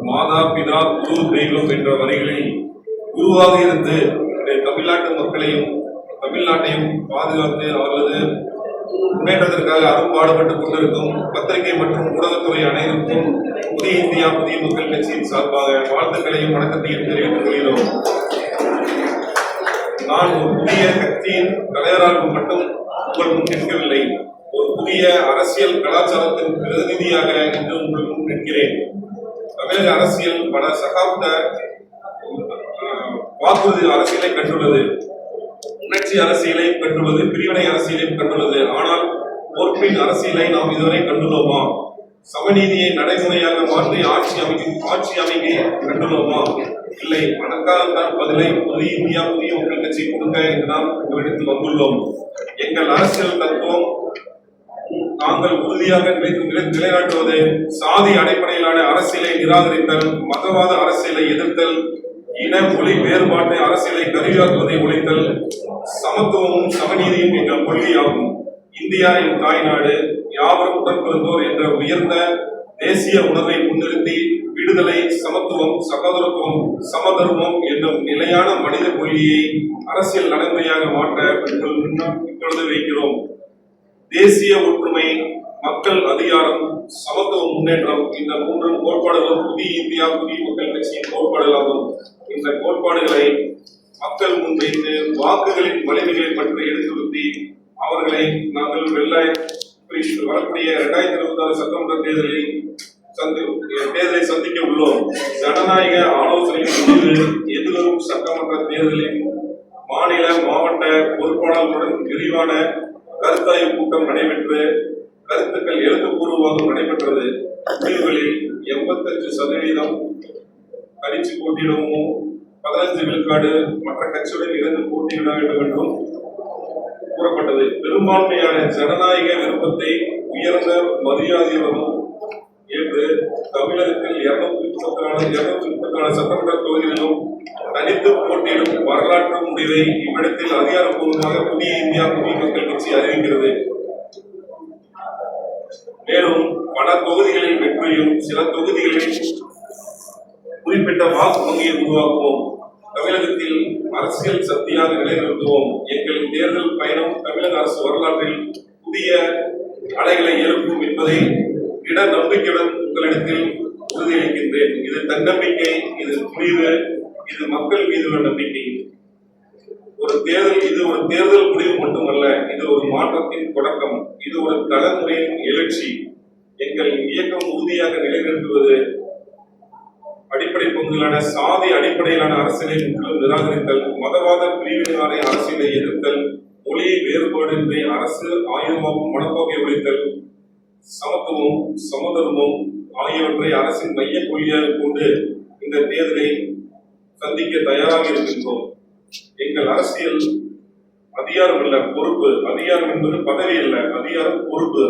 மாதா பிதா குரு தெய்வம் என்ற வரிகளில் குருவாக இருந்து தமிழ்நாட்டு மக்களையும் தமிழ்நாட்டையும் பாதுகாத்து அவர்களது முன்னேற்றத்திற்காக அரும்பாடுபட்டுக் கொண்டிருக்கும் பத்திரிகை மற்றும் ஊடகத்துறை அனைவருக்கும் புதிய இந்தியா புதிய மக்கள் கட்சியின் சார்பாக வாழ்த்துக்களையும் வணக்கத்தையும் தெரிவித்துக் கொள்கிறோம். நான் ஒரு புதிய கட்சியின் தலைவராக மட்டும் உங்கள் முன் நிற்கவில்லை, ஒரு புதிய அரசியல் கலாச்சாரத்தின் பிரதிநிதியாக இன்று உங்கள் முன் நிற்கிறேன். தமிழக அரசியல் பல சகாப்த வாக்குறுதி அரசியலை கண்டுள்ளது, உணர்ச்சி அரசியலை கண்டுள்ளது, பிரிவினை அரசியலையும் கண்டுள்ளது. ஆனால் பொறுப்பின் அரசியலை நாம் இதுவரை கண்டுள்ளோமா? சமநீதியை நடைமுறையாக மாற்றி ஆட்சி அமைக்க கண்டுள்ளோமா? இல்லை. அதற்காகத்தான் பதிலை புதிய இந்தியா புதிய மக்கள் கட்சி கொடுக்க என்று நாம் உங்களிடத்தில் வந்துள்ளோம். எங்கள் அரசியல் தத்துவம் நாங்கள் உறுதியாக நிலைநாட்டுவது சாதி அடிப்படையிலான அரசியலை நிராகரித்தல், மதவாத அரசியலை எதிர்த்தல், இன மொழி வேறுபாட்டை அரசியலை கருவியாக்குவதை ஒழித்தல், சமத்துவமும் சமநீதியும் எங்கள் கொள்கையாகும். இந்தியா என் தாய்நாடு, யாவரும் உடன் பிறந்தோர் என்ற உயர்ந்த தேசிய உணர்வை முன்னிறுத்தி விடுதலை, சமத்துவம், சகோதரத்துவம், சமதர்மம் என்னும் நிலையான மனித கொள்கையை அரசியல் நடைமுறையாக மாற்ற இப்பொழுது வைக்கிறோம். தேசிய ஒற்றுமை, மக்கள் அதிகாரம், சமத்துவ முன்னேற்றம் இந்த மூன்று கோட்பாடுகளும் புதிய இந்தியா புதிய மக்கள் கட்சியின் கோட்பாடுகளாகும். இந்த கோட்பாடுகளை மக்கள் முன்வைத்து வாக்குகளின் வலிமைகளை பற்றி எடுத்துறுத்தி அவர்களை நாங்கள் வரக்கூடிய 2026 சட்டமன்ற தேர்தலை சந்திக்க உள்ளோம். ஜனநாயக ஆலோசனையின் எதிர்வரும் சட்டமன்ற தேர்தலில் மாநில மாவட்ட பொறுப்பாளர்களுடன் விரிவான கருத்தாய்வு கூட்டம் நடைபெற்று கருத்துக்கள் எழுத்துப்பூர்வமாக நடைபெற்றது. முடிவுகளில் 85% கட்சி போட்டியிடவும் 15 விழுக்காடு மற்ற கட்சியுடன் இணைந்து போட்டியிட வேண்டும் என்றும் கூறப்பட்டது. பெரும்பான்மையான ஜனநாயக விருப்பத்தை உயர்ந்த மரியாதையுடனும் ஏற்று தமிழகத்தில் 234 சட்டமன்ற தொகுதிகளிலும் தனித்து போட்டியிடும் வரலாற்று முடிவை இவ்விடத்தில் அதிகாரப்பூர்வமாக புதிய இந்தியா புதிய மக்கள் கட்சி அறிவிக்கிறது. மேலும் பல தொகுதிகளில் வெற்றியும் சில தொகுதிகளில் குறிப்பிட்ட வாக்கு வங்கியை உருவாக்குவோம். தமிழகத்தில் அரசியல் சக்தியாக நிலைநிறுத்துவோம். எங்கள் தேர்தல் பயணம் தமிழக அரசு வரலாற்றில் புதிய அலைகளை எழுப்பும் என்பதை இட நம்பிக்கையுடன் உங்களிடத்தில் உறுதியளிக்கின்றேன். இது தன்னம்பிக்கை, இது துணிவு, இது மக்கள் மீது உள்ள நம்பிக்கை. இது ஒரு தேர்தல் முடிவு மட்டுமல்ல, இது ஒரு மாற்றத்தின் தொடக்கம், இது ஒரு தலைமுறையின் எழுச்சி. எங்கள் இயக்கம் உறுதியாக நிலைநிறுத்துவது அடிப்படை பங்குகளான சாதி அடிப்படையிலான அரசியலை முற்றிலும் நிராகரித்தல், மதவாத பிரிவினைவாத அரசியலை எதிர்த்தல், மொழி வேறுபாடின்றி அரசு ஆயுதமாகும் மனப்போக்கை ஒழித்தல், சமத்துவம் சமதர்மம் ஆகியவற்றை அரசின் மைய கொள்கையாக கொண்டு இந்த தேர்தலை சந்திக்க தயாராக இருக்கின்றோம். எங்கள் அரசியல் அதிகாரம் அல்ல, பொறுப்பு. அதிகாரம் என்பது பதவி அல்ல, அதிகாரம் பொறுப்பு.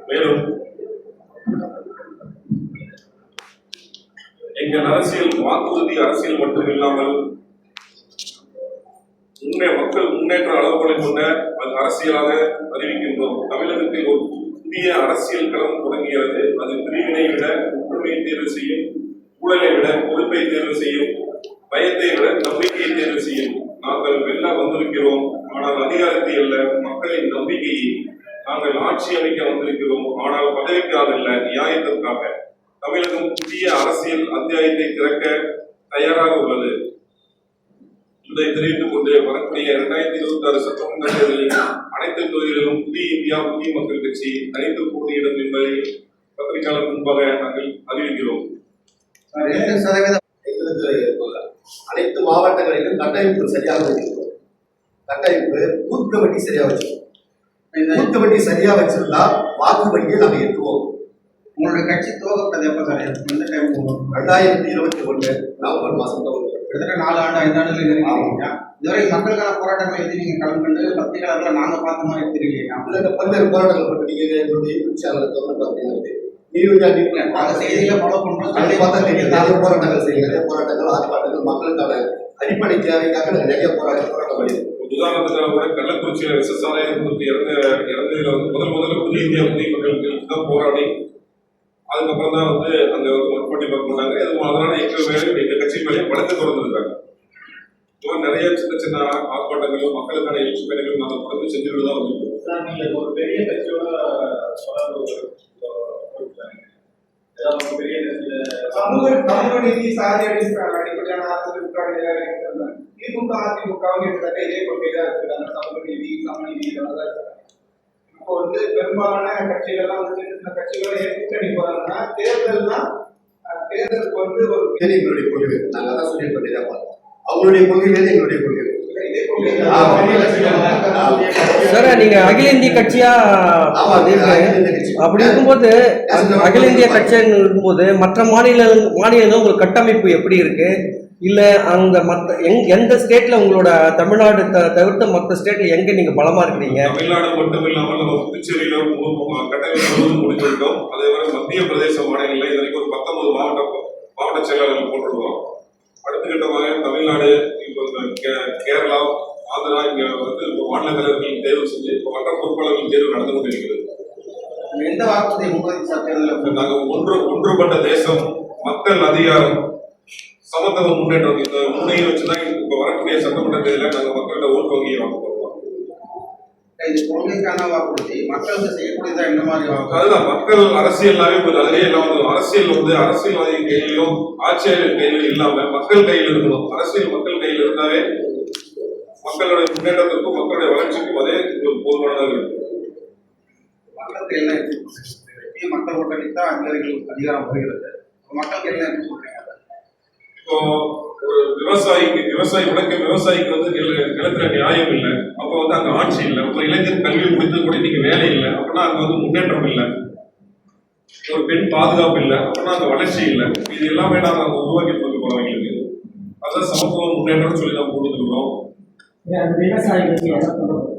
மேலும் எங்கள் அரசியல் வாக்குறுதி அரசியல் மட்டும் இல்லாமல் மக்கள் முன்னேற்ற அளவுகளை கொண்ட அது அரசியலாக அறிவிக்கின்றோம். தமிழகத்தில் ஒரு புதிய அரசியல் களம் தொடங்குகிறது. அது பிரிவினை விட ஒற்றுமையை தேர்வு செய்யும், ஊழலை விட பொறுப்பை தேர்வு செய்யும், பயத்தை விட நம்பிக்கையை தேர்வு செய்யும். நாங்கள் வெல்ல வந்திருக்கிறோம், ஆனால் அதிகாரத்தை அல்ல, மக்களின் நம்பிக்கையை. நாங்கள் ஆட்சி அமைக்க வந்திருக்கிறோம், ஆனால் பதவிக்காக அல்ல, நியாயத்திற்காக. தமிழகம் புதிய அரசியல் அத்தியாயத்தை திறக்க தயாராக உள்ளது. இதை தெரிவித்துக் கொண்டு வரக்கூடிய 2026 சட்டமன்ற சட்டமன்ற தேர்தலில் அனைத்து தொகுதிகளிலும் புதிய இந்தியா புதிய மக்கள் கட்சி தனித்து போட்டியிடும் என்பதை பத்திரிகையாளர் முன்பாக நாங்கள் அறிவிக்கிறோம். 2% அனைத்து மாவட்டங்களிலும் கட்டமைப்பு சரியாக வச்சிருக்கோம். கட்டமைப்பு பூத் கமிட்டி சரியா வச்சிருக்கோம். பூத் கமிட்டி சரியா வச்சிருந்தா வாக்கு வங்கியை நாங்க எட்டுவோம். உங்களுடைய கட்சி துவக்கப்பட்டது எப்ப சார்? எந்த டைம்? 2021 நவம்பர் மாசம் கிட்டத்தட்ட 4 ஆண்டு 5 ஆண்டுகள் இருக்கீங்க. இதுவரை மக்களுக்கான போராட்டங்கள் எழுதி நீங்க கலந்து பத்திரிகையாளர்கள் நாங்க பார்த்த மாதிரி தெரியலையா? பல்வேறு போராட்டங்கள் பற்றி நீங்க என்னுடைய யூடியூப் சேனல் தொடர்ந்து பார்த்தீங்கன்னா நாங்க செய்திகளை ஃபாலோ பண்றோம். போராட்டங்கள் செய்ய நிறைய போராட்டங்கள் ஆர்ப்பாட்டங்கள் மக்களுக்கான அடிப்படை தேவைக்காக நிறைய போராட்டம் பண்ணியிருக்கோம். உதாரணத்துக்காக கூட கள்ளக்குறிச்சியில விசசாலை இறந்ததுல முதல்ல புதிய இந்தியா புதிய மக்களுக்கு தான் போராடி அதுக்கப்புறம் தான் அங்க முற்போட்டி பண்ணாங்க. அதனால எங்க கட்சி மேலேயும் வழக்கு தொடர்ந்துருக்காங்க. நிறைய சின்ன சின்ன ஆர்ப்பாட்டங்களும் மக்களுக்கான எழுச்சி பணிகளும் நாங்கள் தொடர்ந்து செஞ்சுட்டு தான் வந்திருக்கோம். நீங்க ஒரு பெரிய கட்சியோட சமூக நீதி சாதி அடிப்படையான திமுக அதிமுகவும் கிட்டத்தட்ட இதே கொள்கைதான் இருக்காங்க. சமூக நீதி சமநீதி இதெல்லாம் தான் இருக்காங்க. இப்போ பெரும்பாலான கட்சிகள்லாம் சின்ன சின்ன கட்சிகளோட கூட்டணி போறாங்கன்னா தேர்தலுக்கு ஒரு எங்களுடைய கொள்கை நாங்க அதான் சொல்லிட்டு பண்ணிதான் அவங்களுடைய கொள்கையிலே எங்களுடைய கொள்கை. சார் நீங்க அகில இந்திய கட்சியா அப்படி இருக்கும்போது அகில இந்திய கட்சின்னு இருக்கும்போது மற்ற மாநிலங்கள் உங்களுக்கு கட்டமைப்பு எப்படி இருக்கு? இல்ல அங்க மற்ற எந்த ஸ்டேட்ல உங்களோட தமிழ்நாடு தவிர்த்து மற்ற ஸ்டேட்ல எங்க நீங்க பலமா இருக்கிறீங்க? தமிழ்நாடு மட்டும் இல்லாமல் நம்ம புதுச்சேரியில கட்டமைப்பு முடிஞ்சிருக்கோம். அதே மாதிரி மத்திய பிரதேச மாநிலங்களில் இது வரைக்கும் ஒரு 19 மாவட்ட செயலாளர்கள் போட்டிருக்கோம். அடுத்த கட்டமாக தமிழ்நாடு, இப்போ கேரளா, ஆந்திரா இங்க மாநில தலைவர்கள் தேர்வு செஞ்சு இப்போ மற்ற பொறுப்பாளர்கள் தேர்வு நடந்து கொண்டிருக்கிறது. எந்த வாக்குறுதி நாங்கள் ஒன்றுபட்ட தேசம், மக்கள் அதிகாரம், சமத்துவ முன்னேற்றம் இந்த முன்னையை வச்சுதான் இப்ப வரக்கூடிய சட்டமன்ற தேர்தலில் நாங்கள் மக்களோட ஓட்டு வங்கியை வாங்க போறோம். இது கொள்கைக்கான வாக்குறுதி மக்களுக்கு செய்யக்கூடியதா என்ன மாதிரி அதுதான் மக்கள் அரசியல்லாவே அதுலயே எல்லாம் அரசியல்வாதி கையிலும் ஆட்சியாளர் கையிலும் இல்லாம மக்கள் கையில் இருக்கணும். அரசியல் மக்கள் கையில் இருந்தாவே மக்களுடைய முன்னேற்றத்திற்கும் மக்களுடைய வளர்ச்சிக்கும் அதே போதுமானதாக இருக்கும். மக்களுக்கு என்ன மக்கள் ஓட்டளித்தா அதிகாரிகள் அதிகாரம் வருகிறது. மக்களுக்கு என்ன சொல்றீங்க? இப்போ ஒரு விவசாயி விவசாயிக்கு நிலத்துல நியாயம் இல்லை, அப்போ அங்க ஆட்சி இல்லை. அப்புறம் இளைஞர் கல்வி முடித்து கூட நீங்க வேலை இல்லை அப்படின்னா அங்க முன்னேற்றம் இல்லை. ஒரு பெண் பாதுகாப்பு இல்லை அப்படின்னா அங்க வளர்ச்சி இல்லை. இது எல்லாமே நாங்க அங்க உருவாக்கி கொடுக்க போறோம். எங்களுக்கு அதான் சமத்துவம் முன்னேற்றம் சொல்லி நம்ம கொடுத்துருக்கோம். விவசாயிகளுக்கு என்ன பண்ணுறது?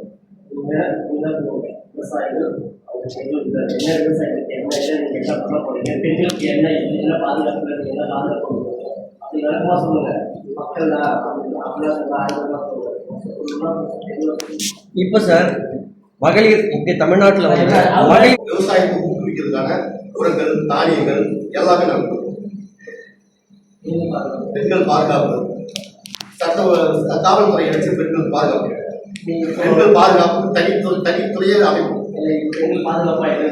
விவசாயிகள் என்ன விவசாயிகளுக்கு என்ன என்ன பண்ண போறீங்க? பெண்களுக்கு என்ன பாதுகாப்பு என்ன பாதுகாப்பு அப்படி விளக்கமா சொல்லுங்க. மக்கள் இப்ப சார் மகளிர் இங்க தமிழ்நாட்டுல மகளிர் விவசாயத்தை ஊக்குவிக்கிறதுக்கான உரங்கள் தானியங்கள் எல்லாமே நம்ம பெண்கள் பாதுகாப்பு காவல்துறையை வச்சு பெண்கள் பாதுகாப்பு பெண்கள் பாதுகாப்பு தனித்துறையே அமைப்பு பெண்கள் பாதுகாப்பா என்ன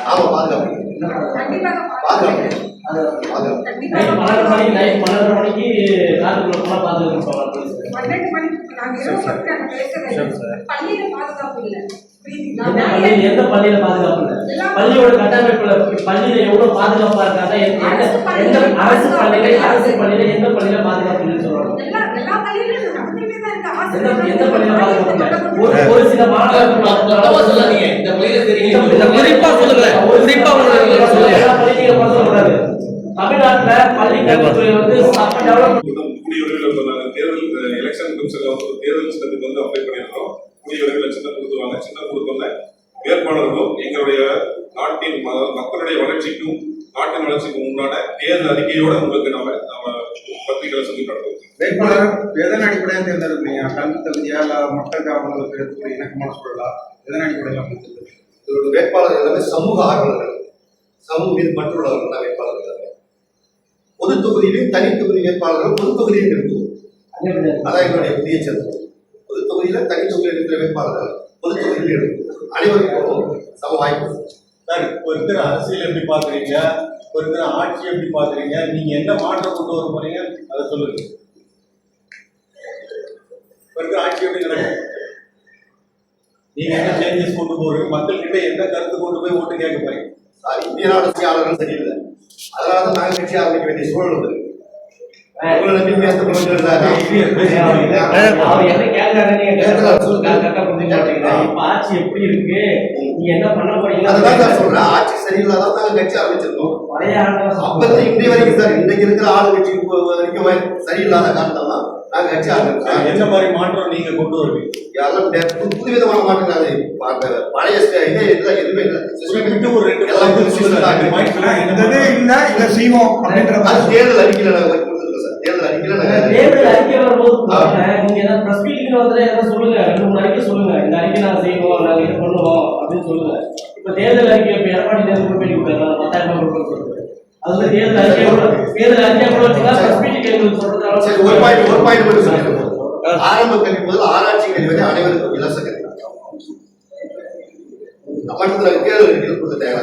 ஆமா பாதுகாப்பு பாதுகாப்பு எந்த பள்ளியில பாதுகாப்பு இல்லை? பள்ளியோட கட்டமைப்புல பள்ளியில எவ்வளவு பாதுகாப்பா இருக்காங்க? அரசு பள்ளியில எந்த பள்ளியில பாதுகாப்பு இல்லைன்னு சொல்றாங்க? எந்த பள்ளியில பாதுகாப்பு இல்லை? ஒரு சில மாணவர்கள் குறிப்பா சொல்லுங்க. தமிழ்நாட்டுல பள்ளி கல்வித்துறை தேர்தல் எலெக்ஷன் தேர்தல் சின்னத்துக்கு அப்ளை பண்ணியிருக்கோம். கூடியவர்கள் சின்னம் கொடுத்துருவாங்க. சின்னம் கொடுத்தோம்னா வேட்பாளர்களும் எங்களுடைய நாட்டின் மக்களுடைய வளர்ச்சிக்கும் நாட்டின் வளர்ச்சிக்கும் உண்டான தேர்தல் அறிக்கையோட உங்களுக்கு நாம பத்திரிகைகளை சொல்லி நடத்துவோம். வேட்பாளர் எதன் அடிப்படையாக தேர்ந்தெடுப்பீங்க? கல்வி தகுதியா இல்ல மக்களுக்கு அவங்களுக்கு இருக்கக்கூடிய இணக்கமான சூழலா? எதன் அடிப்படையில் இதோட வேட்பாளர்கள் எல்லாமே சமூக ஆர்வலர்கள், சமூக மீது பற்றுள்ளவர்கள் தான் வேட்பாளர்கள். பொது தொகுதியிலும் தனி தொகுதி வேட்பாளர்கள் பொது தொகுதியில் இருக்கும். அதான் எங்களுடைய புதிய சட்டம். பொது தொகுதியில தனி தொகுதியில் இருக்கிற வேட்பாளர்கள் பொது தொகுதியில் இருக்கும். அனைவருக்கும் சம வாய்ப்பு. சார், இப்போ இருக்கிற அரசியல் எப்படி பாக்குறீங்க? இப்போ இருக்கிற ஆட்சி எப்படி பாக்குறீங்க? நீங்க என்ன மாற்றம் கொண்டு வர போறீங்க அதை சொல்லுங்க. இப்போ இருக்கிற ஆட்சி எப்படி நடக்கும்? நீங்க என்ன சேஞ்சஸ் கொண்டு போறீங்க, மக்கள் கிட்ட என்ன கருத்து கொண்டு போய் ஓட்டு கேட்க போறீங்க? இந்திய நாடு கட்சியாளர்கள் சரியில்லை, அதனாலதான் நாங்க கட்சி ஆரம்பிக்க வேண்டிய சூழல் வந்திருக்கு. உங்களை நம்பி பேச அவர் என்ன கேட்கறாருன்னு நீங்க கரெக்டா புரிஞ்சுக்க மாட்டீங்களா? இப்ப ஆட்சி எப்படி இருக்கு, நீங்க என்ன பண்ண போறீங்க? அதுதான் நான் சொல்றேன், ஆட்சி சரியில்லாதான் நாங்க கட்சி ஆரம்பிச்சிருக்கோம். பழைய ஆளுநர் அப்பத்தி இன்றைய வரைக்கும் சார், இன்றைக்கு இருக்கிற ஆளு கட்சி வரைக்கும் சரியில்லாத காரணம் தான் நாங்க கட்சி ஆரம்பிச்சோம். என்ன மாதிரி மாற்றம் நீங்க கொண்டு வருவீங்க? யாரும் புதுவிதமான மாற்றம் அந்த பழைய இதே இல்லை, எதுவுமே இல்லை. குறிப்பிட்டு ஒரு ரெண்டு எல்லாம் புதுசு புதுசா ரெண்டு point சொல்லுங்க. இந்த இதே இல்ல இதை செய்வோம் அப்படின்ற அது மாதிரி தேர்தல் அறிக்கையில நாங்க கொடுத்துருக்கோம் சார். தேர்தல் அறிக்கையில நாங்க தேர்தல் அறிக்கை வரும்போது நீங்க ஏதாவது பிரஸ் மீட்டிங் வந்து ஏதாவது சொல்லுங்க, 2-3 அறிக்கை சொல்லுங்க, இந்த அறிக்கை நாங்க செய்வோம், நாங்க இது பண்ணுவோம் அப்படின்னு சொல்லுங்க. இப்ப தேர்தல் அறிக்கை இப்ப எடப்பாடி தேர்தல் போய் கொடுத்தாங்க 10,000 ரூபாய் கொடுத்தாங்க. அதுல தேர்தல் அறிக்கை கூட வச்சுக்கலாம், பிரஸ் மீட்டிங் சொல்றது சரி, ஒரு பாயிண்ட் மட்டும் சொல்லிடுறோம். ஆரம்ப கல்வி முதல் ஆராய்ச்சி கல்வி வரை அனைவருக்கும் இலவச கல்வி. மட்டத்தில் கேள்வி கொடுத்த தேவை